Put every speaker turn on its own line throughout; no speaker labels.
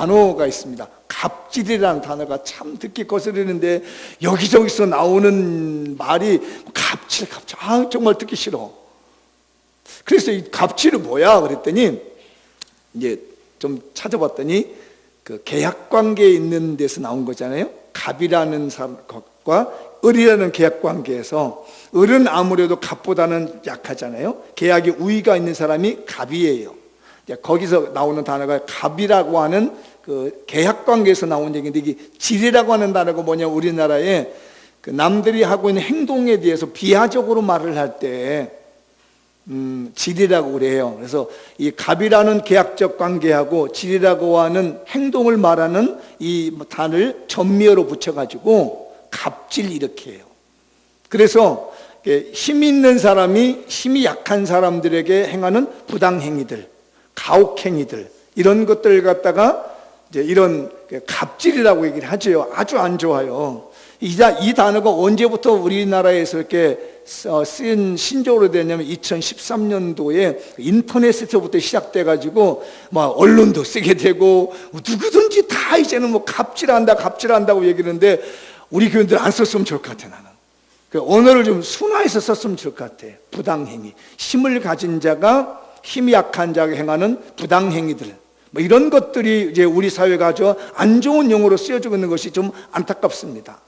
단어가 있습니다. 갑질이라는 단어가 참 듣기 거스르는데 여기저기서 나오는 말이 갑질. 정말 듣기 싫어. 그래서 이 갑질이 뭐야? 그랬더니 이제 좀 찾아봤더니 그 계약관계에 있는 데서 나온 거잖아요. 갑이라는 것과 을이라는 계약관계에서 을은 아무래도 갑보다는 약하잖아요. 계약에 우위가 있는 사람이 갑이에요. 거기서 나오는 단어가 갑이라고 하는 그 계약관계에서 나온 얘기인데, 이게 질이라고 하는 단어가 뭐냐, 우리나라에 그 남들이 하고 있는 행동에 대해서 비하적으로 말을 할 때 질이라고 그래요. 그래서 이 갑이라는 계약적 관계하고 질이라고 하는 행동을 말하는 이 단을 전미어로 붙여가지고 갑질 이렇게 해요. 그래서 힘 있는 사람이 힘이 약한 사람들에게 행하는 부당행위들, 가혹행위들, 이런 것들 갖다가 이제 이런 갑질이라고 얘기를 하죠. 아주 안 좋아요. 이 단어가 언제부터 우리나라에서 이렇게 쓰인 신조어로 됐냐면 2013년도에 인터넷에서부터 시작돼가지고 막 언론도 쓰게 되고 누구든지 다 이제는 뭐 갑질한다고 얘기하는데, 우리 교인들 안 썼으면 좋을 것 같아. 나는 그 언어를 좀 순화해서 썼으면 좋을 것 같아. 부당행위, 힘을 가진 자가 힘이 약한 자가 행하는 부당행위들, 뭐 이런 것들이 이제 우리 사회가 아주 안 좋은 용어로 쓰여지고 있는 것이 좀 안타깝습니다.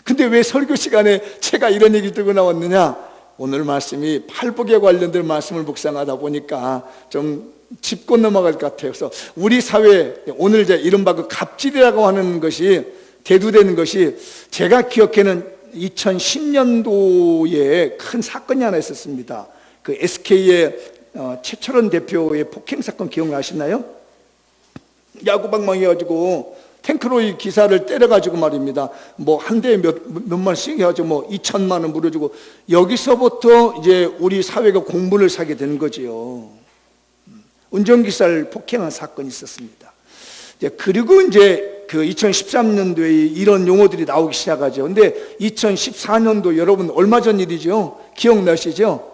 근데 왜 설교 시간에 제가 이런 얘기 들고 나왔느냐? 오늘 말씀이 팔복에 관련된 말씀을 묵상하다 보니까 좀 짚고 넘어갈 것 같아요. 그래서 우리 사회 오늘 이제 이른바 그 갑질이라고 하는 것이 대두되는 것이, 제가 기억하는 2010년도에 큰 사건이 하나 있었습니다. 그 SK의 최철원 대표의 폭행 사건 기억나시나요? 야구방망이가지고 탱크로이 기사를 때려가지고 말입니다. 뭐 한 대에 몇만씩 해가지고 뭐 2천만 원 물어주고, 여기서부터 이제 우리 사회가 공분을 사게 되는 거지요. 운전기사를 폭행한 사건이 있었습니다. 그리고 이제 그 2013년도에 이런 용어들이 나오기 시작하죠. 근데 2014년도 여러분 얼마 전 일이죠. 기억나시죠?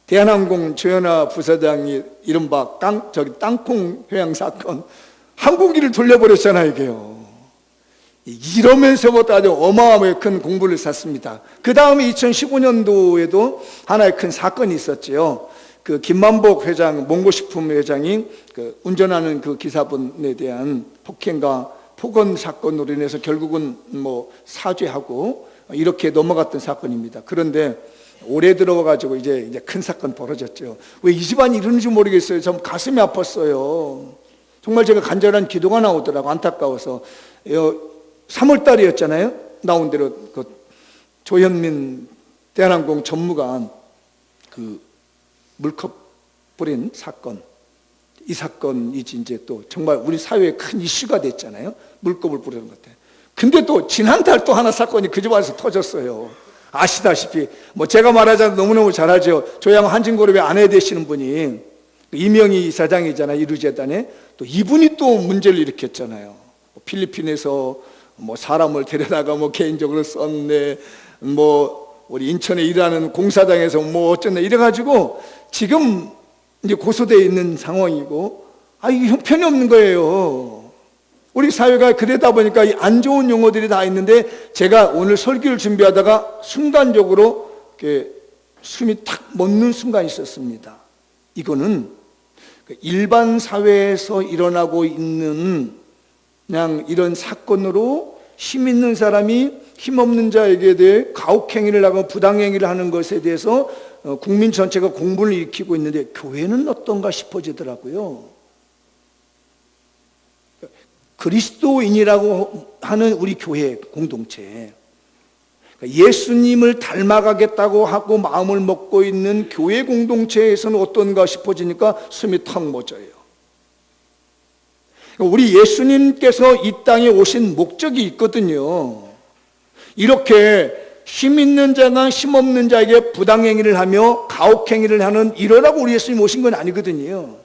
대한항공 조현아 부사장이 이른바 땅콩 회항 사건, 항공기를 돌려버렸잖아요, 이게요. 이러면서부터 아주 어마어마하게 큰 공분을 샀습니다. 그 다음에 2015년도에도 하나의 큰 사건이 있었죠. 그 김만복 회장, 몽고식품 회장이 그 운전하는 그 기사분에 대한 폭행과 폭언 사건으로 인해서 결국은 뭐 사죄하고 이렇게 넘어갔던 사건입니다. 그런데 올해 들어가지고 이제 큰 사건 벌어졌죠. 왜 이 집안이 이러는지 모르겠어요. 좀 가슴이 아팠어요. 정말 제가 간절한 기도가 나오더라고, 안타까워서. 3월 달이었잖아요. 나온 대로 그 조현민 대한항공 전무관 그 물컵 뿌린 사건, 이 사건이 이제 또 정말 우리 사회에 큰 이슈가 됐잖아요. 물컵을 뿌리는 것 같아요. 근데 또 지난달 또 하나 사건이 그 집안에서 터졌어요. 아시다시피 뭐 제가 말하자면 너무너무 잘하죠. 조양 한진그룹의 아내 되시는 분이 이명희 이사장이잖아요, 이루재단에. 또 이분이 또 문제를 일으켰잖아요. 필리핀에서 뭐 사람을 데려다가 뭐 개인적으로 썼네, 뭐 우리 인천에 일하는 공사장에서 뭐 어쩌네 이래가지고 지금 이제 고소되어 있는 상황이고, 이게 형편이 없는 거예요. 우리 사회가 그러다 보니까 이 안 좋은 용어들이 다 있는데, 제가 오늘 설교를 준비하다가 순간적으로 이렇게 숨이 탁 멎는 순간이 있었습니다. 이거는 일반 사회에서 일어나고 있는 그냥 이런 사건으로 힘 있는 사람이 힘 없는 자에게 대해 가혹행위를 하고 부당행위를 하는 것에 대해서 국민 전체가 공분을 일으키고 있는데, 교회는 어떤가 싶어지더라고요. 그리스도인이라고 하는 우리 교회 공동체, 예수님을 닮아가겠다고 하고 마음을 먹고 있는 교회 공동체에서는 어떤가 싶어지니까 숨이 턱 멎어요. 우리 예수님께서 이 땅에 오신 목적이 있거든요. 이렇게 힘 있는 자가 힘 없는 자에게 부당행위를 하며 가혹행위를 하는 이러라고 우리 예수님 오신 건 아니거든요.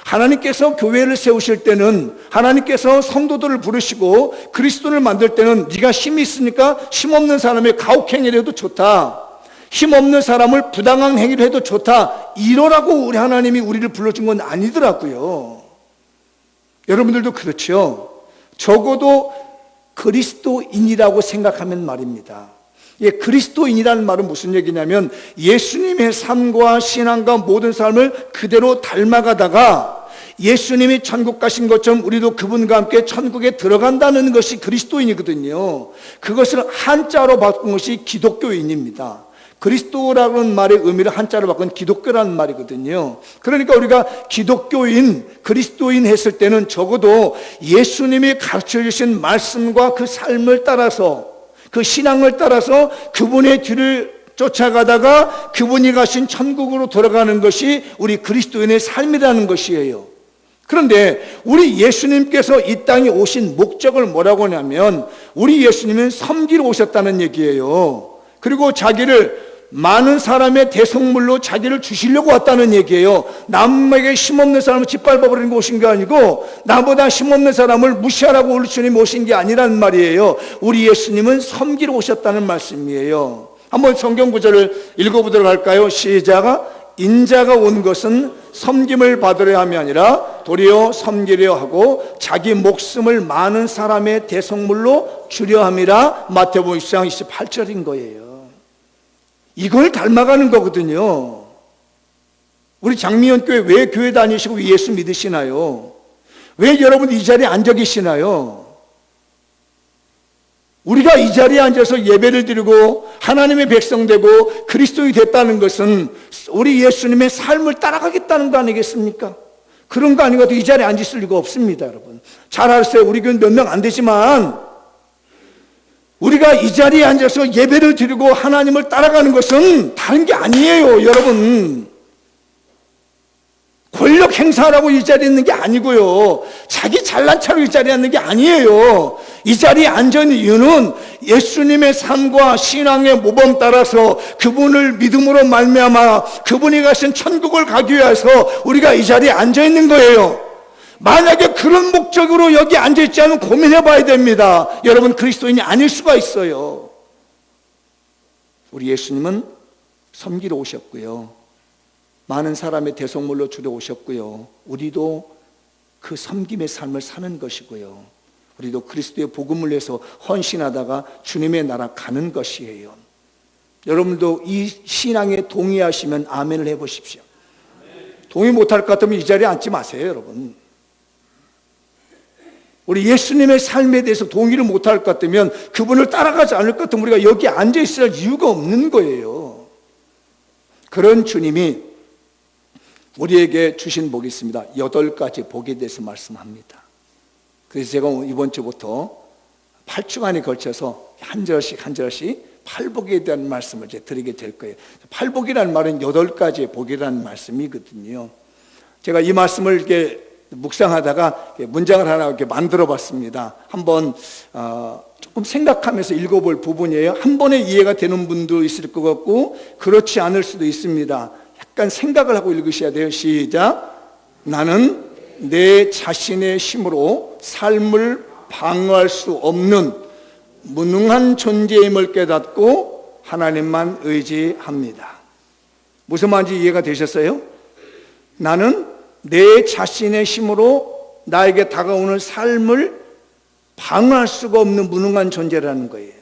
하나님께서 교회를 세우실 때는, 하나님께서 성도들을 부르시고 그리스도를 만들 때는 네가 힘이 있으니까 힘 없는 사람의 가혹행위를 해도 좋다, 힘 없는 사람을 부당한 행위를 해도 좋다, 이러라고 우리 하나님이 우리를 불러준 건 아니더라고요. 여러분들도 그렇죠. 적어도 그리스도인이라고 생각하면 말입니다. 예, 그리스도인이라는 말은 무슨 얘기냐면 예수님의 삶과 신앙과 모든 삶을 그대로 닮아가다가 예수님이 천국 가신 것처럼 우리도 그분과 함께 천국에 들어간다는 것이 그리스도인이거든요. 그것을 한자로 바꾼 것이 기독교인입니다. 그리스도라는 말의 의미를 한자로 바꾼 기독교라는 말이거든요. 그러니까 우리가 기독교인, 그리스도인 했을 때는 적어도 예수님이 가르쳐 주신 말씀과 그 삶을 따라서, 그 신앙을 따라서 그분의 뒤를 쫓아가다가 그분이 가신 천국으로 돌아가는 것이 우리 그리스도인의 삶이라는 것이에요. 그런데 우리 예수님께서 이 땅에 오신 목적을 뭐라고 하냐면 우리 예수님은 섬기러 오셨다는 얘기예요. 그리고 자기를 많은 사람의 대성물로 자기를 주시려고 왔다는 얘기예요. 남에게 힘없는 사람을 짓밟아버리는 거 오신 게 아니고 나보다 힘없는 사람을 무시하라고 우리 주님 오신 게 아니란 말이에요. 우리 예수님은 섬기러 오셨다는 말씀이에요. 한번 성경 구절을 읽어보도록 할까요? 시작. 인자가 온 것은 섬김을 받으려 함이 아니라 도리어 섬기려 하고 자기 목숨을 많은 사람의 대성물로 주려 함이라. 마태복음 20장 28절인 거예요. 이걸 닮아가는 거거든요. 우리 장미연 교회 왜 교회 다니시고 왜 예수 믿으시나요? 왜 여러분 이 자리에 앉아 계시나요? 우리가 이 자리에 앉아서 예배를 드리고 하나님의 백성 되고 그리스도인이 됐다는 것은 우리 예수님의 삶을 따라가겠다는 거 아니겠습니까? 그런 거 아니고도 이 자리에 앉을 리가 없습니다, 여러분. 잘 아세요. 우리 교회는 몇 명 안 되지만 우리가 이 자리에 앉아서 예배를 드리고 하나님을 따라가는 것은 다른 게 아니에요, 여러분. 권력 행사하라고 이 자리에 있는 게 아니고요. 자기 잘난 체로 이 자리에 앉는 게 아니에요. 이 자리에 앉아있는 이유는 예수님의 삶과 신앙의 모범 따라서 그분을 믿음으로 말미암아 그분이 가신 천국을 가기 위해서 우리가 이 자리에 앉아있는 거예요. 만약에 그런 목적으로 여기 앉아있지 않으면 고민해 봐야 됩니다. 여러분, 그리스도인이 아닐 수가 있어요. 우리 예수님은 섬기러 오셨고요. 많은 사람의 대속물로 주려 오셨고요. 우리도 그 섬김의 삶을 사는 것이고요. 우리도 그리스도의 복음을 위해서 헌신하다가 주님의 나라 가는 것이에요. 여러분도 이 신앙에 동의하시면 아멘을 해보십시오. 동의 못할 것 같으면 이 자리에 앉지 마세요, 여러분. 우리 예수님의 삶에 대해서 동의를 못할 것 같으면 그분을 따라가지 않을 것 같으면 우리가 여기 앉아 있을 이유가 없는 거예요. 그런 주님이 우리에게 주신 복이 있습니다. 8가지 복에 대해서 말씀합니다. 그래서 제가 이번 주부터 8주간에 걸쳐서 한 절씩 한 절씩 팔복에 대한 말씀을 이제 드리게 될 거예요. 팔복이라는 말은 8가지의 복이라는 말씀이거든요. 제가 이 말씀을 이렇게 묵상하다가 문장을 하나 이렇게 만들어 봤습니다. 한번 조금 생각하면서 읽어볼 부분이에요. 한 번에 이해가 되는 분도 있을 것 같고 그렇지 않을 수도 있습니다. 약간 생각을 하고 읽으셔야 돼요. 시작. 나는 내 자신의 힘으로 삶을 방어할 수 없는 무능한 존재임을 깨닫고 하나님만 의지합니다. 무슨 말인지 이해가 되셨어요? 나는 내 자신의 힘으로 나에게 다가오는 삶을 방어할 수가 없는 무능한 존재라는 거예요.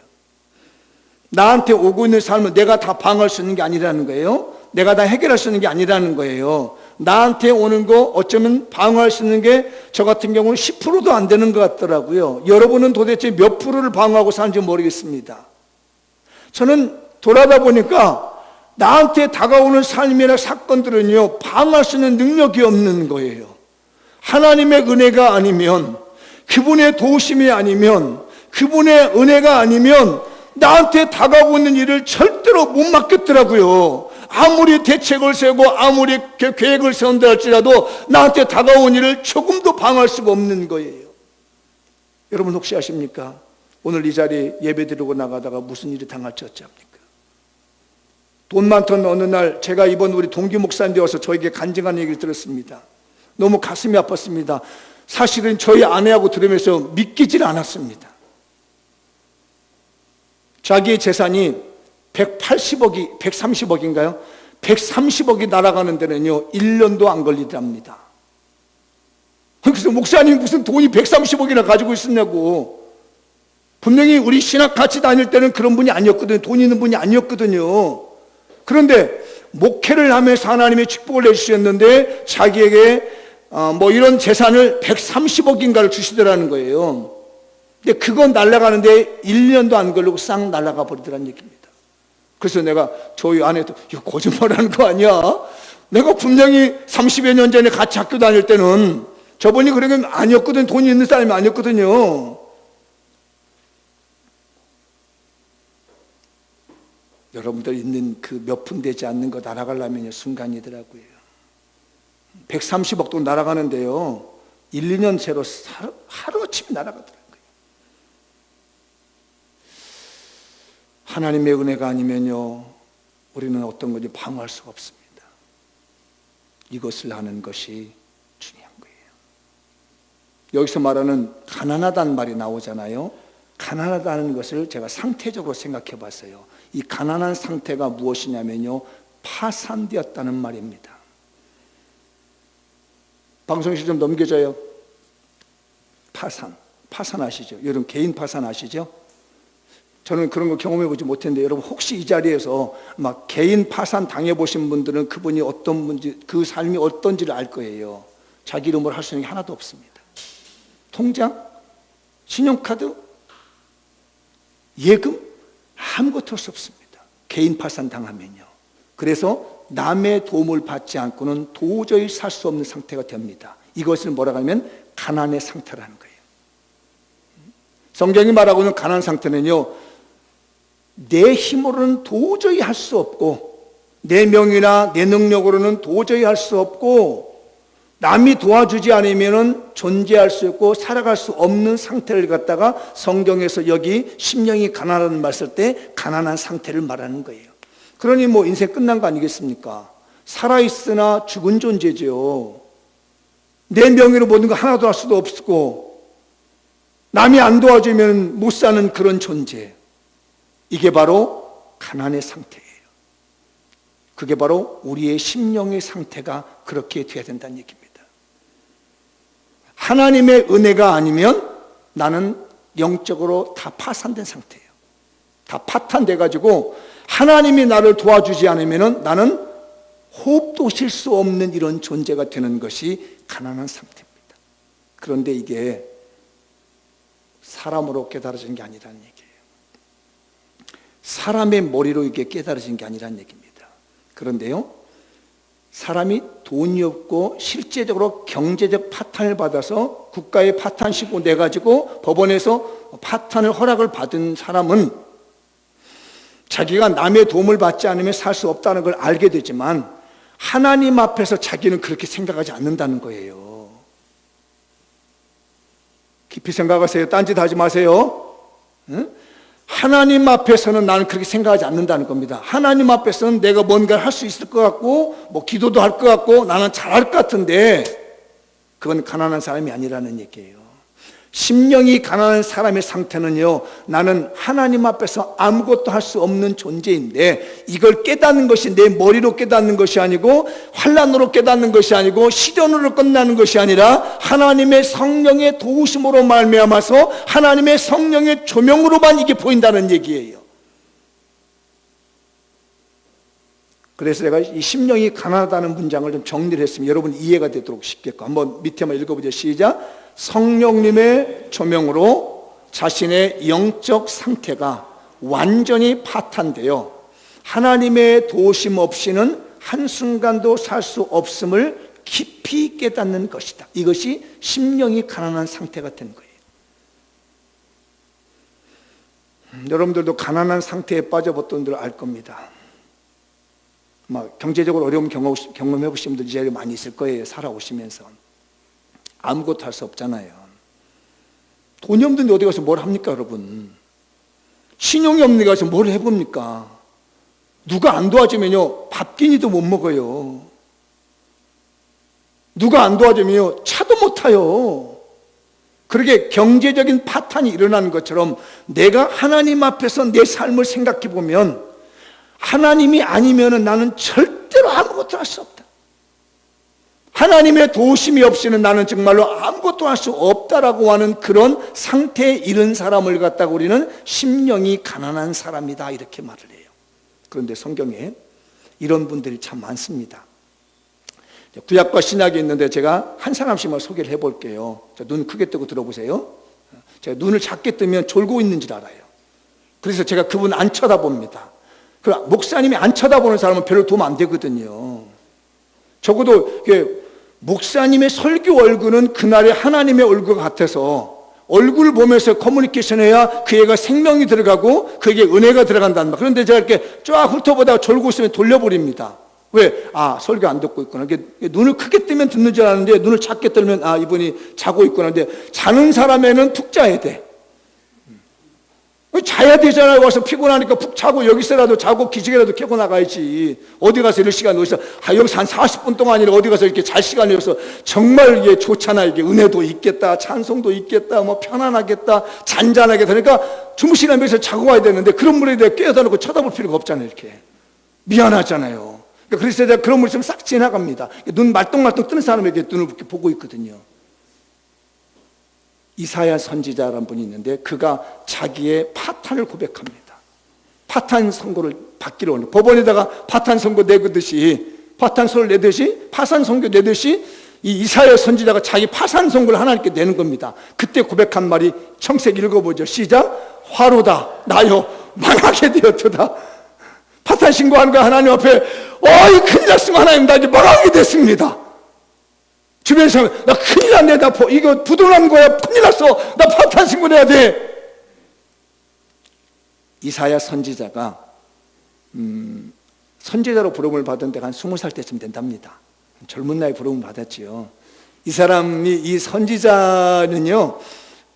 나한테 오고 있는 삶을 내가 다 방어할 수 있는 게 아니라는 거예요. 내가 다 해결할 수 있는 게 아니라는 거예요. 나한테 오는 거 어쩌면 방어할 수 있는 게 저 같은 경우는 10%도 안 되는 것 같더라고요. 여러분은 도대체 몇 프로를 방어하고 사는지 모르겠습니다. 저는 돌아다 보니까 나한테 다가오는 삶이나 사건들은요, 방어할 수 있는 능력이 없는 거예요. 하나님의 은혜가 아니면, 그분의 도우심이 아니면, 그분의 은혜가 아니면 나한테 다가오고 있는 일을 절대로 못 맡겠더라고요. 아무리 대책을 세우고 아무리 계획을 세운다 할지라도 나한테 다가온 일을 조금도 방어할 수가 없는 거예요. 여러분 혹시 아십니까? 오늘 이 자리에 예배드리고 나가다가 무슨 일이 당할지 어찌합니까? 돈 많던 어느 날 제가 이번 우리 동기 목사님이 와서 저에게 간증한 얘기를 들었습니다. 너무 가슴이 아팠습니다. 사실은 저희 아내하고 들으면서 믿기질 않았습니다. 자기의 재산이 180억이, 130억인가요? 130억이 날아가는 데는요, 1년도 안 걸리답니다. 그래서 목사님 무슨 돈이 130억이나 가지고 있었냐고. 분명히 우리 신학 같이 다닐 때는 그런 분이 아니었거든요. 돈 있는 분이 아니었거든요. 그런데 목회를 하면서 하나님의 축복을 내주셨는데 자기에게 뭐 이런 재산을 130억인가를 주시더라는 거예요. 근데 그건 날아가는데 1년도 안 걸리고 싹 날아가 버리더라는 얘기입니다. 그래서 내가 저희 아내도 이거 거짓말하는 거 아니야? 내가 분명히 30여 년 전에 같이 학교 다닐 때는 저분이 그런 게 아니었거든. 돈이 있는 사람이 아니었거든요. 여러분들 있는 그 몇 푼 되지 않는 거 날아가려면 순간이더라고요. 130억도 날아가는데요. 1, 2년 새로 하루아침에 날아가더라고요. 하나님의 은혜가 아니면요, 우리는 어떤 건지 방어할 수가 없습니다. 이것을 하는 것이 중요한 거예요. 여기서 말하는 가난하다는 말이 나오잖아요. 가난하다는 것을 제가 상태적으로 생각해 봤어요. 이 가난한 상태가 무엇이냐면요, 파산되었다는 말입니다. 방송실 좀 넘겨줘요. 파산 아시죠? 여러분 개인 파산 아시죠? 저는 그런 거 경험해 보지 못했는데 여러분 혹시 이 자리에서 막 개인 파산 당해 보신 분들은 그분이 어떤 분지, 그 삶이 어떤지를 알 거예요. 자기 이름으로 할 수 있는 게 하나도 없습니다. 통장, 신용카드, 예금 아무것도 할 수 없습니다. 개인 파산 당하면요. 그래서 남의 도움을 받지 않고는 도저히 살 수 없는 상태가 됩니다. 이것을 뭐라고 하면 가난의 상태라는 거예요. 성경이 말하고 있는 가난 상태는요, 내 힘으로는 도저히 할 수 없고 내 명이나 내 능력으로는 도저히 할 수 없고 남이 도와주지 않으면 존재할 수 없고 살아갈 수 없는 상태를 갖다가 성경에서 여기 심령이 가난하다는 말 쓸 때 가난한 상태를 말하는 거예요. 그러니 뭐 인생 끝난 거 아니겠습니까? 살아있으나 죽은 존재죠. 내 명의로 모든 거 하나도 할 수도 없고 남이 안 도와주면 못 사는 그런 존재. 이게 바로 가난의 상태예요. 그게 바로 우리의 심령의 상태가 그렇게 돼야 된다는 얘기입니다. 하나님의 은혜가 아니면 나는 영적으로 다 파산된 상태예요. 다 파탄돼가지고 하나님이 나를 도와주지 않으면 나는 호흡도 쉴 수 없는 이런 존재가 되는 것이 가난한 상태입니다. 그런데 이게 사람으로 깨달아지는 게 아니라는 얘기예요. 사람의 머리로 이게 깨달아진 게 아니라는 얘기입니다. 그런데요, 사람이 돈이 없고 실제적으로 경제적 파탄을 받아서 국가의 파탄 신고 내가지고 법원에서 파탄을 허락을 받은 사람은 자기가 남의 도움을 받지 않으면 살 수 없다는 걸 알게 되지만 하나님 앞에서 자기는 그렇게 생각하지 않는다는 거예요. 깊이 생각하세요. 딴짓 하지 마세요. 응? 하나님 앞에서는 나는 그렇게 생각하지 않는다는 겁니다. 하나님 앞에서는 내가 뭔가를 할 수 있을 것 같고 뭐 기도도 할 것 같고 나는 잘할 것 같은데 그건 가난한 사람이 아니라는 얘기예요. 심령이 가난한 사람의 상태는요, 나는 하나님 앞에서 아무것도 할 수 없는 존재인데 이걸 깨닫는 것이 내 머리로 깨닫는 것이 아니고 환난으로 깨닫는 것이 아니고 시련으로 끝나는 것이 아니라 하나님의 성령의 도우심으로 말미암아서 하나님의 성령의 조명으로만 이게 보인다는 얘기예요. 그래서 제가 이 심령이 가난하다는 문장을 좀 정리를 했으면 여러분 이해가 되도록 쉽겠고 한번 밑에만 읽어보죠. 시작. 성령님의 조명으로 자신의 영적 상태가 완전히 파탄되어 하나님의 도우심 없이는 한순간도 살 수 없음을 깊이 깨닫는 것이다. 이것이 심령이 가난한 상태가 된 거예요. 여러분들도 가난한 상태에 빠져봤던 분들 알 겁니다. 막 경제적으로 어려움 경험해 보신 분들이 제일 많이 있을 거예요. 살아오시면서 아무것도 할 수 없잖아요. 돈이 없는데 어디 가서 뭘 합니까, 여러분? 신용이 없는 데 가서 뭘 해봅니까? 누가 안 도와주면요 밥 끼니도 못 먹어요. 누가 안 도와주면요 차도 못 타요. 그렇게 경제적인 파탄이 일어나는 것처럼 내가 하나님 앞에서 내 삶을 생각해 보면 하나님이 아니면 나는 절대로 아무것도 할 수 없다. 하나님의 도우심이 없이는 나는 정말로 아무것도 할 수 없다라고 하는 그런 상태에 이른 사람을 갖다가 우리는 심령이 가난한 사람이다 이렇게 말을 해요. 그런데 성경에 이런 분들이 참 많습니다. 구약과 신약에 있는데 제가 한 사람씩만 소개를 해볼게요. 눈 크게 뜨고 들어보세요. 제가 눈을 작게 뜨면 졸고 있는 줄 알아요. 그래서 제가 그분 안 쳐다봅니다. 목사님이 안 쳐다보는 사람은 별로 도움 안 되거든요. 적어도 목사님의 설교 얼굴은 그날의 하나님의 얼굴 같아서 얼굴을 보면서 커뮤니케이션해야 그 애가 생명이 들어가고 그에게 은혜가 들어간다는 말. 그런데 제가 이렇게 쫙 훑어보다가 졸고 있으면 돌려버립니다. 왜? 설교 안 듣고 있구나. 눈을 크게 뜨면 듣는 줄 알았는데 눈을 작게 뜨면 이분이 자고 있구나. 근데 자는 사람에는 푹 자야 돼. 자야 되잖아요. 와서 피곤하니까 푹 자고 여기서라도 자고 기지개라도 켜고 나가야지. 어디 가서 이럴 시간 어디서 여기서 한 40분 동안이라 어디 가서 이렇게 잘 시간이 없어. 정말 이게 좋잖아. 이게 은혜도 있겠다, 찬송도 있겠다, 뭐 편안하겠다, 잔잔하게 되니까 주무시는 데서 자고 와야 되는데 그런 분에 대해 깨어다 놓고 쳐다볼 필요가 없잖아요. 이렇게 미안하잖아요. 그래서 제가 그런 분 있으면 싹 지나갑니다. 눈 말똥말똥 뜨는 사람에게 눈을 이렇게 보고 있거든요. 이사야 선지자라는 분이 있는데 그가 자기의 파탄을 고백합니다. 파탄 선고를 받기로 하는 법원에다가 파탄 선고 내듯이 파탄서를 내듯이 파산 선고 내듯이 이 이사야 선지자가 자기 파산 선고를 하나님께 내는 겁니다. 그때 고백한 말이 청색 읽어보죠. 시작. 화로다 나여 망하게 되었도다. 파탄 신고하는 거 하나님 앞에 큰일 났으면 하나님 나 이제 망하게 됐습니다. 주변 사람 나 큰일 났네. 나 이거 부도난 거야. 큰일 났어. 나 파탄 신고해야 돼. 이사야 선지자가 선지자로 부름을 받은 데가 한 20살 때쯤 된답니다. 젊은 나이에 부름을 받았지요. 이 선지자는요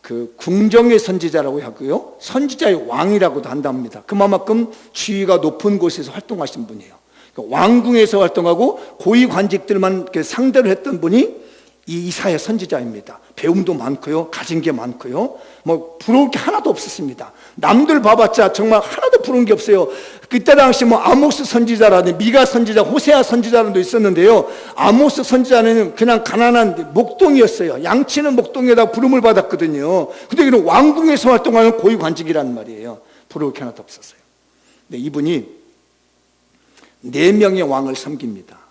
그 궁정의 선지자라고 하고요 선지자의 왕이라고도 한답니다. 그만큼 지위가 높은 곳에서 활동하신 분이에요. 왕궁에서 활동하고 고위 관직들만 상대로 했던 분이 이 이사야 선지자입니다. 배움도 많고요, 가진 게 많고요, 뭐 부러울 게 하나도 없었습니다. 남들 봐봤자 정말 하나도 부러운 게 없어요. 그때 당시 아모스 선지자라든지 미가 선지자, 호세아 선지자도 있었는데요. 아모스 선지자는 그냥 가난한 목동이었어요. 양치는 목동에다 부름을 받았거든요. 근데 이런 왕궁에서 활동하는 고위 관직이라는 말이에요. 부러울 게 하나도 없었어요. 근데 이분이 4명의 왕을 섬깁니다.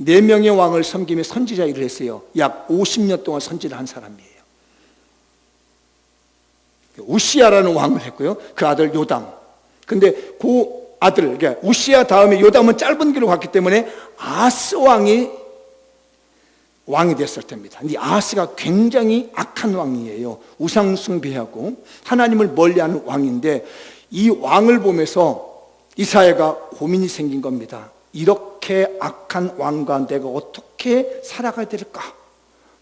4명의 왕을 섬기며 선지자 일을 했어요. 약 50년 동안 선지를 한 사람이에요. 우시야라는 왕을 했고요. 그 아들 요담. 근데 그 아들, 그러니까 우시야 다음에 요담은 짧은 길로 갔기 때문에 아하스 왕이 됐을 때입니다. 근데 아하스가 굉장히 악한 왕이에요. 우상 숭배하고 하나님을 멀리하는 왕인데 이 왕을 보면서 이사야가 고민이 생긴 겁니다. 이렇게 악한 왕과 내가 어떻게 살아가야 될까?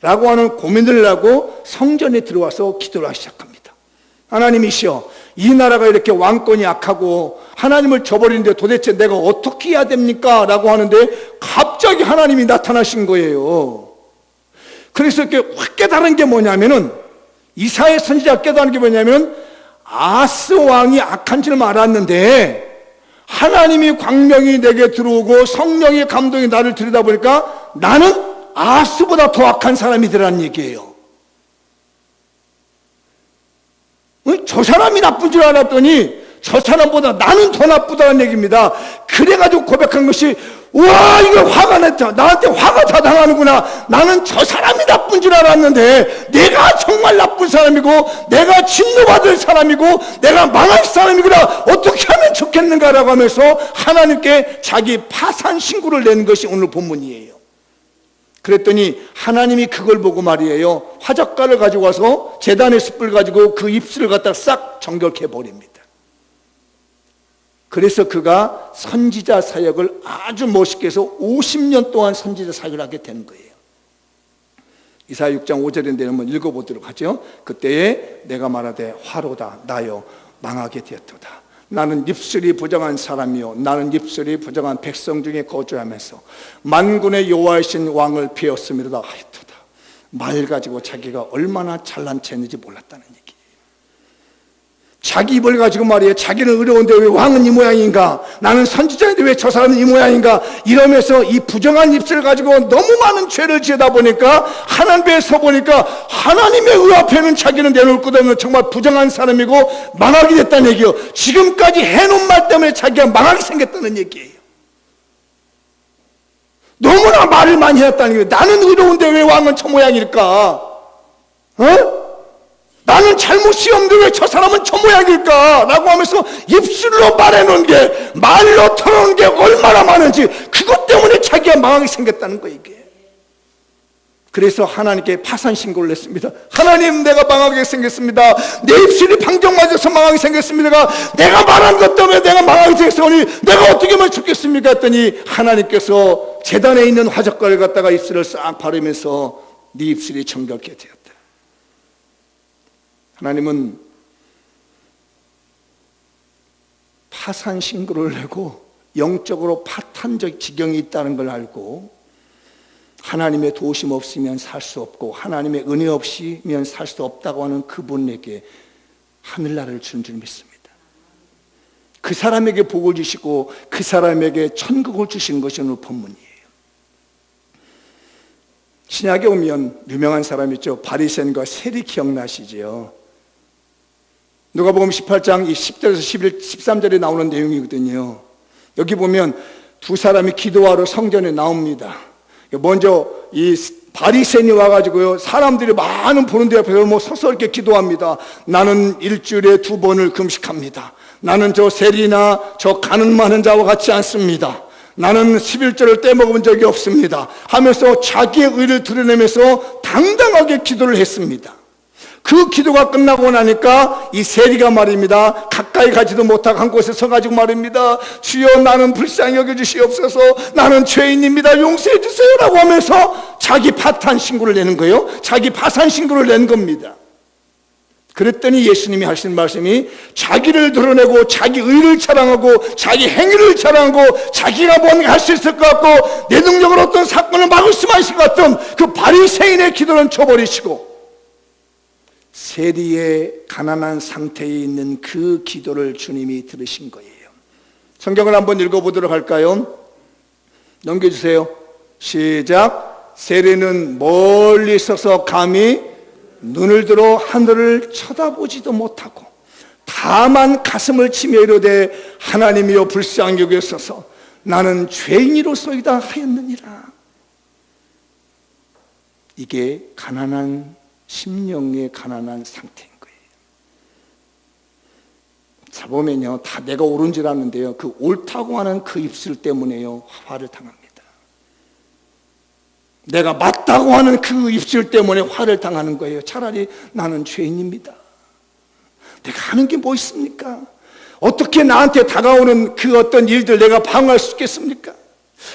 라고 하는 고민을 하고 성전에 들어와서 기도를 하기 시작합니다. 하나님이시여, 이 나라가 이렇게 왕권이 악하고 하나님을 저버리는데 도대체 내가 어떻게 해야 됩니까? 라고 하는데 갑자기 하나님이 나타나신 거예요. 그래서 이렇게 확 깨달은 게 뭐냐면은, 이사야 선지자가 깨달은 게 뭐냐면 아하스 왕이 악한 줄 알았는데 하나님이 광명이 내게 들어오고 성령의 감동이 나를 들여다보니까 나는 아하스보다 더 악한 사람이 되라는 얘기예요. 저 사람이 나쁜 줄 알았더니 저 사람보다 나는 더 나쁘다는 얘기입니다. 그래가지고 고백한 것이, 우와, 이거 화가 났다. 나한테 화가 다 당하는구나. 나는 저 사람이 나쁜 줄 알았는데 내가 정말 나쁜 사람이고 내가 진노받을 사람이고 내가 망할 사람이구나. 어떻게 하면 좋겠는가라고 하면서 하나님께 자기 파산 신고를 낸 것이 오늘 본문이에요. 그랬더니 하나님이 그걸 보고 말이에요, 화작가를 가지고 와서 제단의 숯불 가지고 그 입술을 갖다 싹 정결케 버립니다. 그래서 그가 선지자 사역을 아주 멋있게 해서 50년 동안 선지자 사역을 하게 된 거예요. 이사야 6장 5절인데 한번 읽어보도록 하죠. 그때에 내가 말하되 화로다 나여 망하게 되었도다. 나는 입술이 부정한 사람이요 나는 입술이 부정한 백성 중에 거주하면서 만군의 여호와이신 왕을 베었음이로다 하였도다. 말 가지고 자기가 얼마나 잘난 체인지 몰랐다는 얘기. 자기 입을 가지고 말이에요. 자기는 의로운데 왜 왕은 이 모양인가? 나는 선지자인데 왜 저 사람은 이 모양인가? 이러면서 이 부정한 입술을 가지고 너무 많은 죄를 지어다 보니까 하나님 앞에 서 보니까 하나님의 의 앞에는 자기는 내놓을 것 없는 정말 부정한 사람이고 망하게 됐다는 얘기예요. 지금까지 해놓은 말 때문에 자기가 망하게 생겼다는 얘기예요. 너무나 말을 많이 했다는 거예요. 나는 의로운데 왜 왕은 저 모양일까? 어? 나는 잘못이 없는데 왜 저 사람은 저 모양일까? 라고 하면서 입술로 말해놓은 게, 말로 털어놓은 게 얼마나 많은지 그것 때문에 자기가 망하게 생겼다는 거예요, 이게. 그래서 하나님께 파산 신고를 했습니다. 하나님, 내가 망하게 생겼습니다. 내 입술이 방정 맞아서 망하게 생겼습니다. 내가 말한 것 때문에 내가 망하게 생겼으니 내가 어떻게 하면 좋겠습니까? 했더니 하나님께서 제단에 있는 화젓가락을 갖다가 입술을 싹 바르면서 네 입술이 정결케 되었다. 하나님은 파산 신고를 내고 영적으로 파탄적 지경이 있다는 걸 알고 하나님의 도우심 없으면 살 수 없고 하나님의 은혜 없이면 살 수 없다고 하는 그분에게 하늘나라를 주는 줄 믿습니다. 그 사람에게 복을 주시고 그 사람에게 천국을 주신 것이 오늘 본문이에요. 신약에 오면 유명한 사람 있죠. 바리새인과 세리 기억나시죠? 누가복음 18장 10절에서 11, 13절에 나오는 내용이거든요. 여기 보면 두 사람이 기도하러 성전에 나옵니다. 먼저 이 바리새인이 와가지고요, 사람들이 많은 보는 데 앞에서 뭐 서서 이렇게 기도합니다. 나는 일주일에 2번을 금식합니다. 나는 저 세리나 저 가는 많은 자와 같지 않습니다. 나는 11절을 떼먹은 적이 없습니다. 하면서 자기의 의를 드러내면서 당당하게 기도를 했습니다. 그 기도가 끝나고 나니까 이 세리가 말입니다, 가까이 가지도 못하고 한 곳에 서가지고 말입니다, 주여 나는 불쌍히 여겨주시옵소서, 나는 죄인입니다, 용서해 주세요 라고 하면서 자기 파탄 신고를 내는 거예요. 자기 파산 신고를 낸 겁니다. 그랬더니 예수님이 하시는 말씀이 자기를 드러내고 자기 의를 자랑하고 자기 행위를 자랑하고 자기가 뭔가 할 수 있을 것 같고 내 능력으로 어떤 사건을 막을 수만 있을 것 같은 그 바리새인의 기도는 쳐버리시고 세리의 가난한 상태에 있는 그 기도를 주님이 들으신 거예요. 성경을 한번 읽어보도록 할까요? 넘겨주세요. 시작. 세리는 멀리 서서 감히 눈을 들어 하늘을 쳐다보지도 못하고 다만 가슴을 치며 이르되 하나님이여 불쌍히 여기소서, 나는 죄인이로소이다 하였느니라. 이게 가난한 심령의 가난한 상태인 거예요. 자 보면요, 다 내가 옳은 줄 아는데요, 그 옳다고 하는 그 입술 때문에요 화를 당합니다. 내가 맞다고 하는 그 입술 때문에 화를 당하는 거예요. 차라리 나는 죄인입니다. 내가 하는 게 뭐 있습니까? 어떻게 나한테 다가오는 그 어떤 일들 내가 방어할 수 있겠습니까?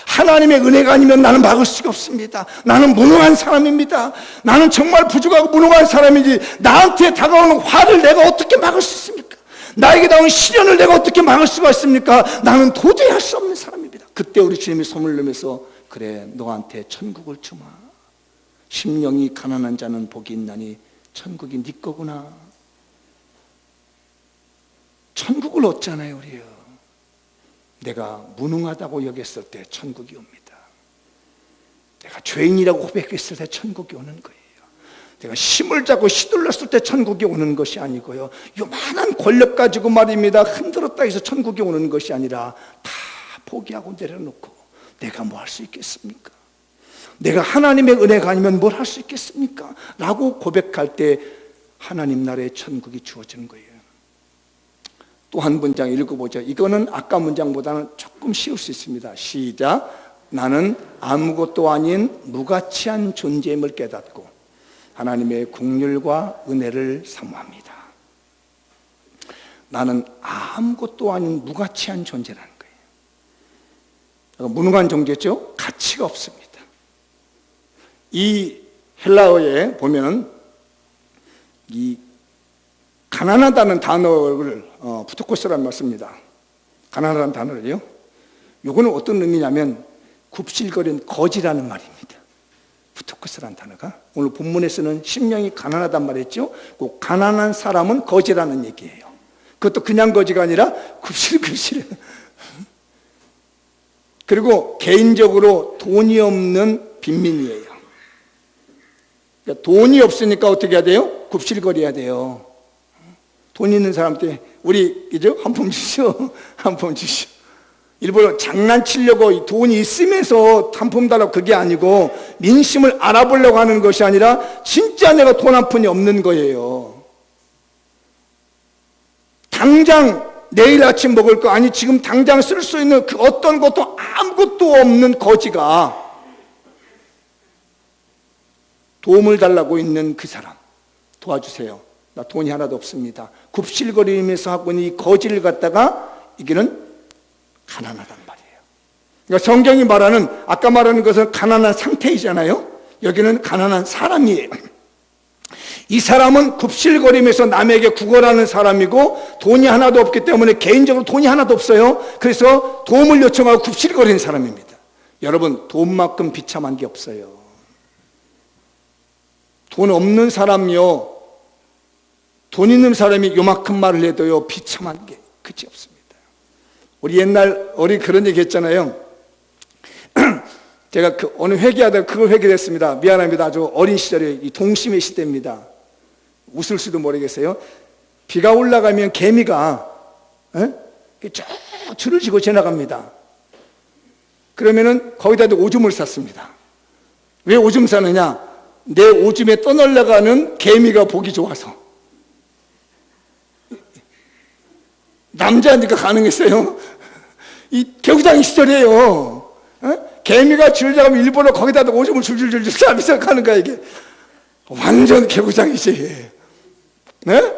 하나님의 은혜가 아니면 나는 막을 수가 없습니다. 나는 무능한 사람입니다. 나는 정말 부족하고 무능한 사람이지 나한테 다가오는 화를 내가 어떻게 막을 수 있습니까? 나에게 나온 시련을 내가 어떻게 막을 수가 있습니까? 나는 도저히 할 수 없는 사람입니다. 그때 우리 주님이 손을 내면서 그래, 너한테 천국을 주마. 심령이 가난한 자는 복이 있나니 천국이 네 거구나. 천국을 얻잖아요, 우리요. 내가 무능하다고 여겼을 때 천국이 옵니다. 내가 죄인이라고 고백했을 때 천국이 오는 거예요. 내가 힘을 잡고 휘둘렀을 때 천국이 오는 것이 아니고요, 요만한 권력 가지고 말입니다 흔들었다 해서 천국이 오는 것이 아니라 다 포기하고 내려놓고 내가 뭐 할 수 있겠습니까? 내가 하나님의 은혜가 아니면 뭘 할 수 있겠습니까? 라고 고백할 때 하나님 나라의 천국이 주어지는 거예요. 또 한 문장 읽어보죠. 이거는 아까 문장보다는 조금 쉬울 수 있습니다. 시작. 나는 아무것도 아닌 무가치한 존재임을 깨닫고 하나님의 긍휼과 은혜를 사모합니다. 나는 아무것도 아닌 무가치한 존재라는 거예요. 무능한 존재죠. 가치가 없습니다. 이 헬라어에 보면 이 가난하다는 단어를 부토코스라는 말 씁니다. 가난하다는 단어를요. 요거는 어떤 의미냐면 굽실거린 거지라는 말입니다. 부토코스라는 단어가 오늘 본문에서는 심령이 가난하단 말했죠. 그 가난한 사람은 거지라는 얘기예요. 그것도 그냥 거지가 아니라 굽실굽실해. 그리고 개인적으로 돈이 없는 빈민이에요. 그러니까 돈이 없으니까 어떻게 해야 돼요? 굽실거려야 돼요. 돈 있는 사람한테 우리 그죠? 한 푼 주시오. 한 푼 주시오. 일부러 장난치려고 돈이 있으면서 한 푼 달라고 그게 아니고 민심을 알아보려고 하는 것이 아니라 진짜 내가 돈 한 푼이 없는 거예요. 당장 내일 아침 먹을 거 아니 지금 당장 쓸 수 있는 그 어떤 것도 아무것도 없는 거지가 도움을 달라고 있는 그 사람 도와주세요. 나 돈이 하나도 없습니다. 굽실거리면서 하고 있는 이 거지를 갖다가 이게는 가난하단 말이에요. 그러니까 성경이 말하는 아까 말하는 것은 가난한 상태이잖아요. 여기는 가난한 사람이에요. 이 사람은 굽실거리면서 남에게 구걸하는 사람이고 돈이 하나도 없기 때문에 개인적으로 돈이 하나도 없어요. 그래서 도움을 요청하고 굽실거리는 사람입니다. 여러분 돈만큼 비참한 게 없어요. 돈 없는 사람이요, 돈 있는 사람이 요만큼 말을 해도요 비참한 게 그치 없습니다. 우리 옛날 어린 그런 얘기 했잖아요. 제가 어느 회개하다가 그걸 회개했습니다. 미안합니다. 아주 어린 시절에 이 동심의 시대입니다. 웃을 수도 모르겠어요. 비가 올라가면 개미가 쭉 줄을 지고 지나갑니다. 그러면은 거기다 오줌을 쌌습니다. 왜 오줌 싸느냐? 내 오줌에 떠날려가는 개미가 보기 좋아서. 남자니까 가능했어요. 이 개구장이 시절이에요. 개미가 줄 잡으면 일부러 거기다 오줌을 줄줄줄줄 싸면서 가는 거야. 이게 완전 개구장이지. 네?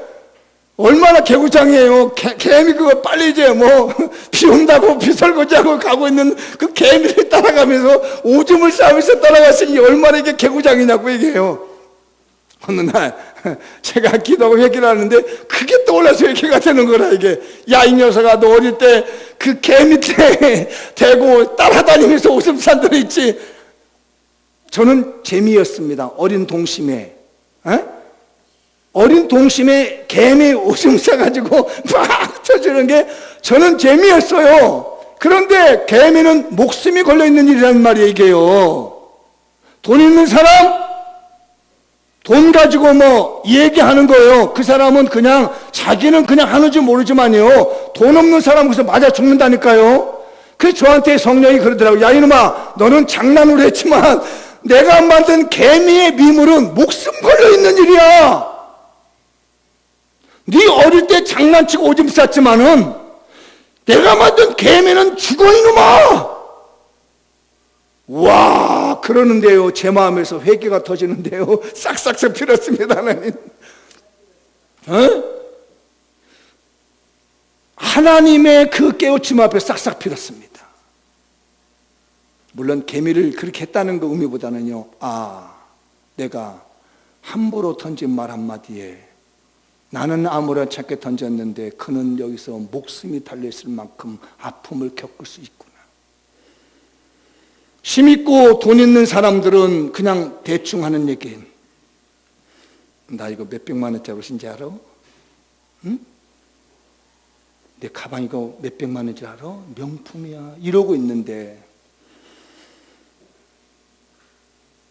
얼마나 개구장이에요. 개미 그거 빨리 이제 비 온다고 비 설거지하고 가고 있는 그 개미를 따라가면서 오줌을 싸면서 따라갔으니 얼마나 이게 개구장이냐고 얘기해요. 어느 날 제가 기도하고 회개를 하는데 그게 떠올라서 회개가 되는 거라. 이게 야 이 녀석아 너 어릴 때 그 개미 때 대고 따라다니면서 오줌 싼 들 있지. 저는 재미였습니다. 어린 동심에 어린 동심에 개미 오줌 싸가지고 막 터지는 게 저는 재미였어요. 그런데 개미는 목숨이 걸려있는 일이란 말이에요. 이게요. 돈 있는 사람 돈 가지고 얘기하는 거예요. 그 사람은 그냥 자기는 그냥 하는지 모르지만요 돈 없는 사람 그래서 맞아 죽는다니까요. 그래서 저한테 성령이 그러더라고요. 야 이놈아 너는 장난으로 했지만 내가 만든 개미의 미물은 목숨 걸려있는 일이야. 네 어릴 때 장난치고 오줌 쌌지만은 내가 만든 개미는 죽어 이놈아. 와 그러는데요 제 마음에서 회개가 터지는데요 싹싹싹 필었습니다. 하나님 하나님의 그 깨우침 앞에 싹싹 필었습니다. 물론 개미를 그렇게 했다는 그 의미보다는요 내가 함부로 던진 말 한마디에 나는 아무렇지 않게 던졌는데 그는 여기서 목숨이 달려있을 만큼 아픔을 겪을 수 있구나. 힘있고 돈 있는 사람들은 그냥 대충 하는 얘기. 나 이거 몇백만 원짜리 옷인지 알아? 응? 내 가방 이거 몇백만 원인지 알아? 명품이야. 이러고 있는데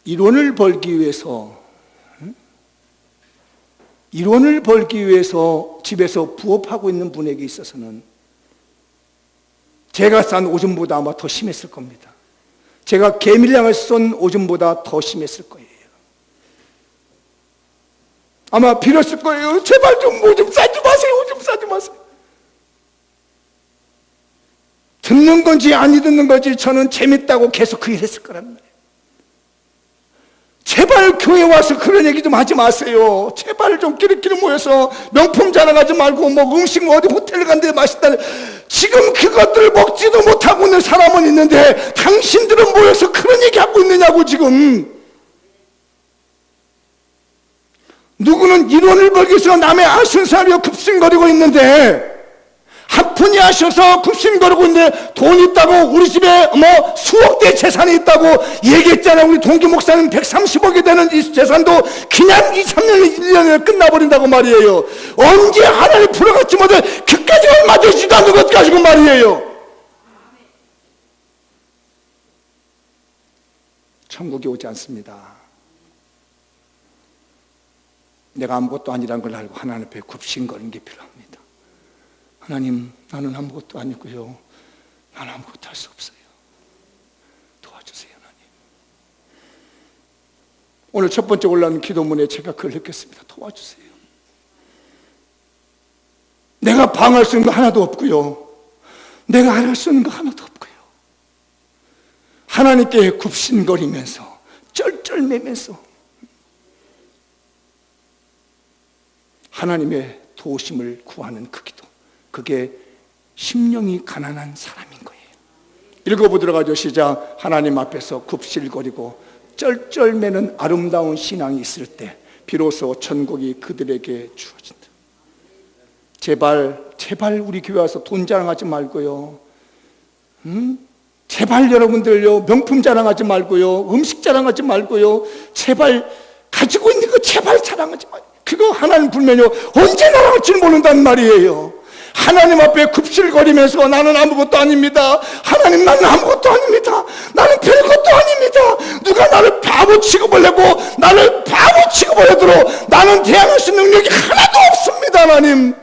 이론을 벌기 위해서 이론을 벌기 위해서 집에서 부업하고 있는 분에게 있어서는 제가 싼 오줌보다 아마 더 심했을 겁니다. 제가 개밀량을 쏜 오줌보다 더 심했을 거예요. 아마 빌었을 거예요. 제발 좀 오줌 싸지 마세요. 오줌 싸지 마세요. 듣는 건지 안 듣는 건지 저는 재밌다고 계속 그 일 했을 거란 말이에요. 제발 교회 와서 그런 얘기 좀 하지 마세요. 제발 좀 끼리끼리 모여서 명품 자랑하지 말고 음식 어디 호텔 간데 맛있다. 지금 그것들 먹지도 못하고 있는 사람은 있는데 당신들은 모여서 그런 얘기 하고 있느냐고. 지금 누구는 이론을 벌기 위해서 남의 아순살이여 급승거리고 있는데 가뿐히 하셔서 굽신거리고 있는데 돈 있다고 우리 집에 뭐 수억 대 재산이 있다고 얘기했잖아요. 우리 동기 목사님 130억이 되는 이 재산도 그냥 2, 3년, 1년에 끝나버린다고 말이에요. 언제 하나님 풀어갔지 못해 그까지만 맞아지도 않는 것 가지고 말이에요. 천국이 오지 않습니다. 내가 아무것도 아니라는 걸 알고 하나님 앞에 굽신거리는 게 필요합니다. 하나님, 나는 아무것도 아니고요, 나는 아무것도 할 수 없어요. 도와주세요, 하나님. 오늘 첫 번째 올라온 기도문에 제가 그걸 느꼈습니다. 도와주세요. 내가 방어할 수 있는 거 하나도 없고요, 내가 할 수 있는 거 하나도 없고요, 하나님께 굽신거리면서 쩔쩔매면서 하나님의 도우심을 구하는 그 기도, 그게 심령이 가난한 사람인 거예요. 읽어보도록 하죠. 시작. 하나님 앞에서 굽실거리고 쩔쩔매는 아름다운 신앙이 있을 때 비로소 천국이 그들에게 주어진다. 제발 우리 교회 와서 돈 자랑하지 말고요, 제발 여러분들요, 명품 자랑하지 말고요, 음식 자랑하지 말고요, 제발 가지고 있는 거 제발 자랑하지 말고요. 그거 하나님 불면요 언제 나랑할 줄 모른단 말이에요. 하나님 앞에 굽실거리면서 나는 아무것도 아닙니다, 하나님 나는 아무것도 아닙니다, 나는 별것도 아닙니다, 누가 나를 바보 취급을 하고 나를 바보 취급을 해도 나는 대항할 수 있는 능력이 하나도 없습니다. 하나님,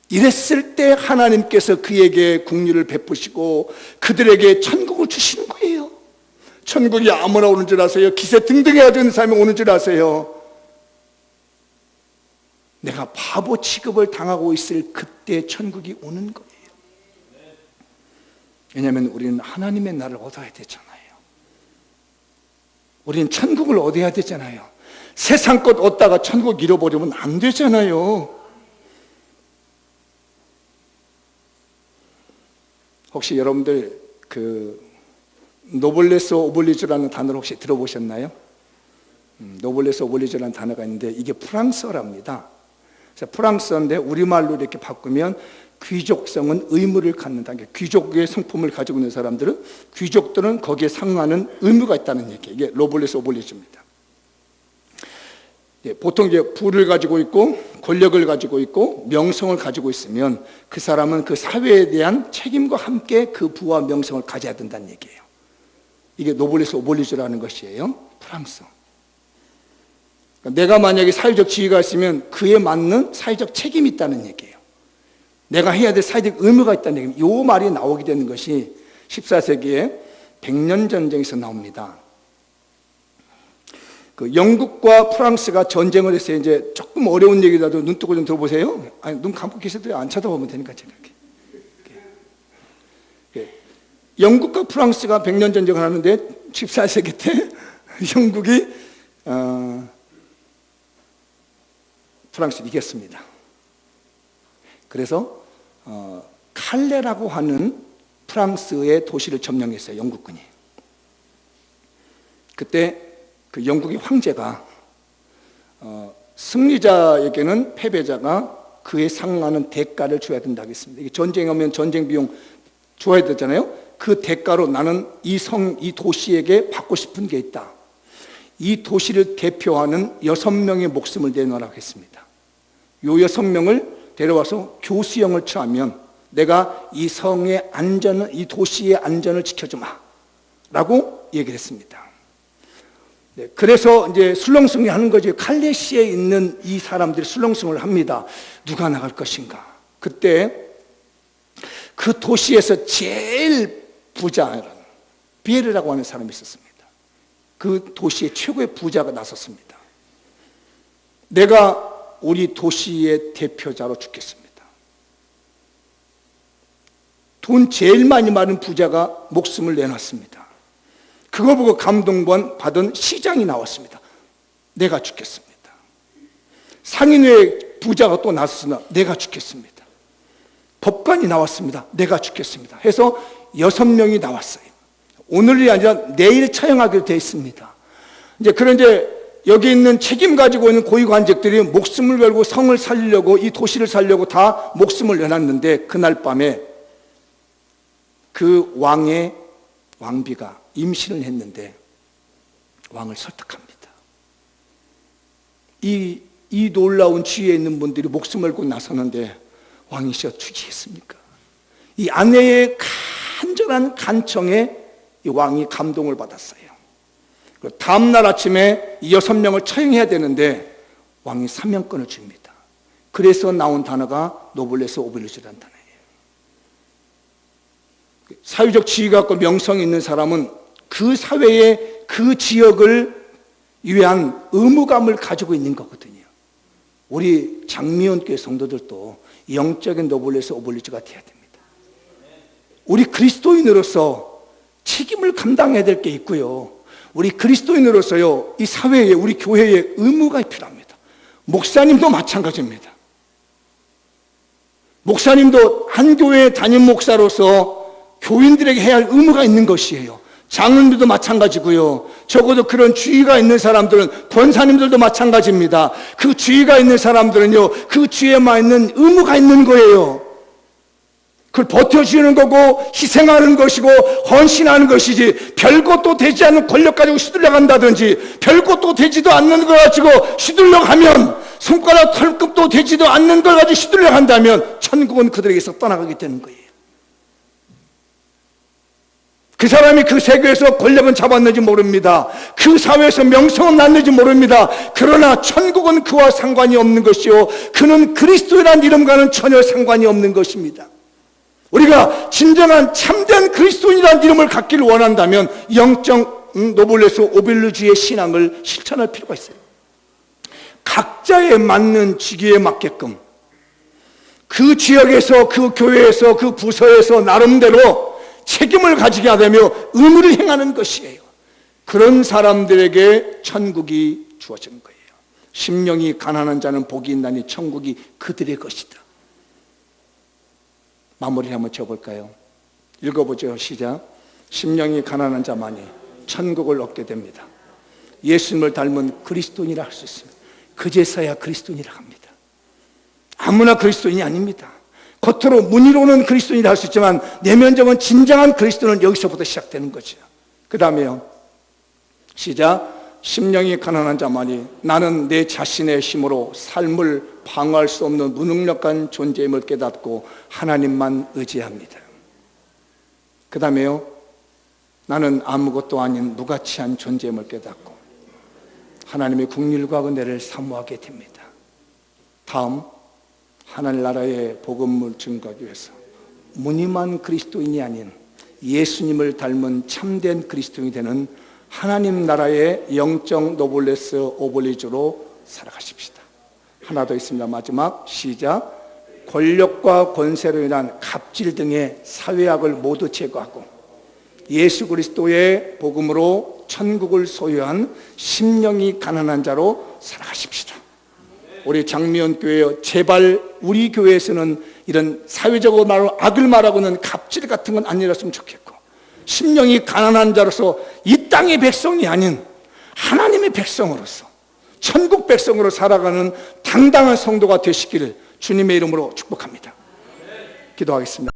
이랬을 때 하나님께서 그에게 긍휼을 베푸시고 그들에게 천국을 주시는 거예요. 천국이 아무나 오는 줄 아세요? 기세 등등해야 되는 사람이 오는 줄 아세요? 내가 바보 취급을 당하고 있을 그때 천국이 오는 거예요. 왜냐하면 우리는 하나님의 나라를 얻어야 되잖아요. 우리는 천국을 얻어야 되잖아요. 세상 것 얻다가 천국 잃어버리면 안 되잖아요. 혹시 여러분들 그 노블레스 오블리주라는 단어를 혹시 들어보셨나요? 노블레스 오블리주라는 단어가 있는데 이게 프랑스어랍니다. 프랑스어인데 우리말로 이렇게 바꾸면 귀족성은 의무를 갖는다. 귀족의 성품을 가지고 있는 사람들은, 귀족들은 거기에 상응하는 의무가 있다는 얘기예요. 이게 노블레스 오블리주입니다. 보통 이제 부를 가지고 있고 권력을 가지고 있고 명성을 가지고 있으면 그 사람은 그 사회에 대한 책임과 함께 그 부와 명성을 가져야 된다는 얘기예요. 이게 노블레스 오블리주라는 것이에요. 프랑스어. 내가 만약에 사회적 지위가 있으면 그에 맞는 사회적 책임이 있다는 얘기예요. 내가 해야 될 사회적 의무가 있다는 얘기예요. 이 말이 나오게 되는 것이 14세기에 백년 전쟁에서 나옵니다. 그 영국과 프랑스가 전쟁을 했어요. 이제 조금 어려운 얘기라도 눈 뜨고 좀 들어보세요. 아니, 눈 감고 계셔도 안 쳐다보면 되니까 제가 이렇게. 영국과 프랑스가 백년 전쟁을 하는데 14세기 때 영국이 프랑스를 이겼습니다. 그래서 칼레라고 하는 프랑스의 도시를 점령했어요. 영국군이. 그때 그 영국의 황제가 승리자에게는 패배자가 그에 상응하는 대가를 줘야 된다고 했습니다. 이게 전쟁에 오면 전쟁 비용 줘야 되잖아요. 그 대가로 나는 이 도시에게 받고 싶은 게 있다. 이 도시를 대표하는 6명의 목숨을 내놓으라고 했습니다. 이 6명을 데려와서 교수형을 처하면 내가 이 성의 안전을, 이 도시의 안전을 지켜주마 라고 얘기를 했습니다. 네, 그래서 이제 술렁승이 하는 거죠. 칼레시에 있는 이 사람들이 술렁승을 합니다. 누가 나갈 것인가. 그때 그 도시에서 제일 부자라는 비에르라고 하는 사람이 있었습니다. 그 도시의 최고의 부자가 나섰습니다. 내가 우리 도시의 대표자로 죽겠습니다. 돈 제일 많이 많은 부자가 목숨을 내놨습니다. 그거 보고 감동받은 시장이 나왔습니다. 내가 죽겠습니다. 상인회 부자가 또 나섰으나 내가 죽겠습니다. 법관이 나왔습니다. 내가 죽겠습니다. 해서 6명이 나왔어요. 오늘이 아니라 내일 처형하기로 되어 있습니다. 그런데 여기 있는 책임 가지고 있는 고위관직들이 목숨을 걸고 성을 살리려고, 이 도시를 살려고 다 목숨을 내놨는데, 그날 밤에 그 왕의 왕비가 임신을 했는데 왕을 설득합니다. 이 놀라운 지혜에 있는 분들이 목숨을 걸고 나서는데 왕이시여 죽이겠습니까? 이 아내의 간절한 간청에 이 왕이 감동을 받았어요. 다음날 아침에 이 6명을 처형해야 되는데 왕이 사명권을 줍니다. 그래서 나온 단어가 노블레스 오블리주라는 단어예요. 사회적 지위가 있고 명성이 있는 사람은 그 사회의 그 지역을 위한 의무감을 가지고 있는 거거든요. 우리 장미원교회 성도들도 영적인 노블레스 오블리주가 돼야 됩니다. 우리 그리스도인으로서 책임을 감당해야 될 게 있고요, 우리 그리스도인으로서요, 이 사회에, 우리 교회에 의무가 필요합니다. 목사님도 마찬가지입니다. 목사님도 한 교회의 담임 목사로서 교인들에게 해야 할 의무가 있는 것이에요. 장로님들도 마찬가지고요, 적어도 그런 주의가 있는 사람들은, 권사님들도 마찬가지입니다. 그 주의가 있는 사람들은요, 그 주의에만 있는 의무가 있는 거예요. 그걸 버텨주는 거고 희생하는 것이고 헌신하는 것이지, 별것도 되지 않는 권력 가지고 휘둘려 간다든지, 별것도 되지도 않는 걸 가지고 휘둘려 가면, 손가락 털끝도 되지도 않는 걸 가지고 휘둘려 간다면 천국은 그들에게서 떠나가게 되는 거예요. 그 사람이 그 세계에서 권력은 잡았는지 모릅니다. 그 사회에서 명성은 났는지 모릅니다. 그러나 천국은 그와 상관이 없는 것이요, 그는 그리스도라는 이름과는 전혀 상관이 없는 것입니다. 우리가 진정한 참된 그리스도인이라는 이름을 갖기를 원한다면 영적 노블레스 오빌루주의 신앙을 실천할 필요가 있어요. 각자에 맞는 직위에 맞게끔 그 지역에서, 그 교회에서, 그 부서에서 나름대로 책임을 가지게 하며 의무를 행하는 것이에요. 그런 사람들에게 천국이 주어지는 거예요. 심령이 가난한 자는 복이 있나니 천국이 그들의 것이다. 마무리를 한번 지어볼까요? 읽어보죠. 시작. 심령이 가난한 자만이 천국을 얻게 됩니다. 예수님을 닮은 그리스도인이라 할 수 있습니다. 그제서야 그리스도인이라 합니다. 아무나 그리스도인이 아닙니다. 겉으로 문의로는 그리스도인이라 할 수 있지만 내면적인 진정한 그리스도는 여기서부터 시작되는 거죠. 그 다음에요, 시작. 심령이 가난한 자만이 나는 내 자신의 힘으로 삶을 방어할 수 없는 무능력한 존재임을 깨닫고 하나님만 의지합니다. 그 다음에요, 나는 아무것도 아닌 무가치한 존재임을 깨닫고 하나님의 국률과 은혜를 사모하게 됩니다. 다음, 하나님 나라의 복음을 증거하기 위해서 무늬만 그리스도인이 아닌 예수님을 닮은 참된 그리스도인이 되는 하나님 나라의 영적 노블레스 오블리주로 살아가십시다. 하나 더 있습니다. 마지막, 시작. 권력과 권세로 인한 갑질 등의 사회악을 모두 제거하고 예수 그리스도의 복음으로 천국을 소유한 심령이 가난한 자로 살아가십시다. 우리 장미원 교회여, 제발 우리 교회에서는 이런 사회적으로 말하고 악을 말하고는 갑질 같은 건 안 일었으면 좋겠고, 심령이 가난한 자로서 이 땅의 백성이 아닌 하나님의 백성으로서 천국 백성으로 살아가는 당당한 성도가 되시기를 주님의 이름으로 축복합니다. 기도하겠습니다.